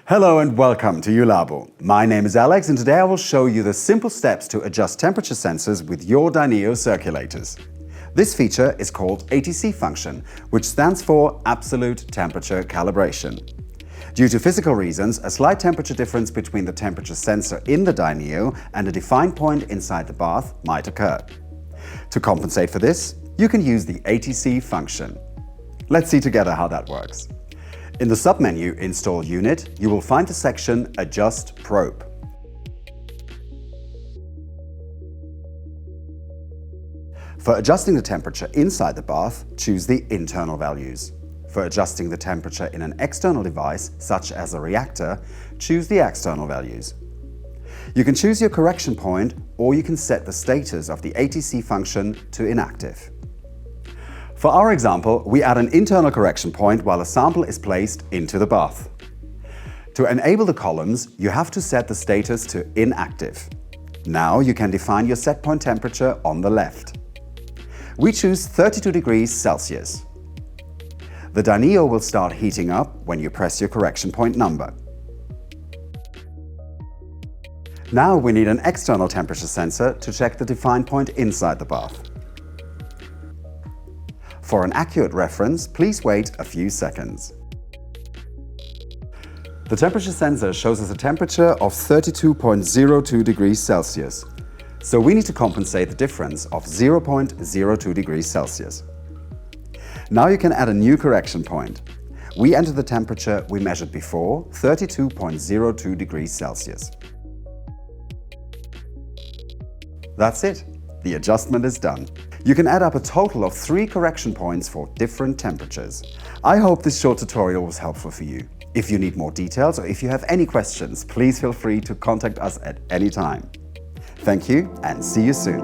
Hello and welcome to JULABO. My name is Alex and today I will show you the simple steps to adjust temperature sensors with your DYNEO circulators. This feature is called ATC function, which stands for Absolute Temperature Calibration. Due to physical reasons, a slight temperature difference between the temperature sensor in the DYNEO and a defined point inside the bath might occur. To compensate for this, you can use the ATC function. Let's see together how that works. In the submenu Install Unit, you will find the section Adjust Probe. For adjusting the temperature inside the bath, choose the internal values. For adjusting the temperature in an external device, such as a reactor, choose the external values. You can choose your correction point, or you can set the status of the ATC function to inactive. For our example, we add an internal correction point while a sample is placed into the bath. To enable the columns, you have to set the status to inactive. Now you can define your set point temperature on the left. We choose 32 degrees Celsius. The DYNEO will start heating up when you press your correction point number. Now we need an external temperature sensor to check the defined point inside the bath. For an accurate reference, please wait a few seconds. The temperature sensor shows us a temperature of 32.02 degrees Celsius. So we need to compensate the difference of 0.02 degrees Celsius. Now you can add a new correction point. We enter the temperature we measured before, 32.02 degrees Celsius. That's it. The adjustment is done. You can add up a total of 3 correction points for different temperatures. I hope this short tutorial was helpful for you. If you need more details or if you have any questions, please feel free to contact us at any time. Thank you and see you soon.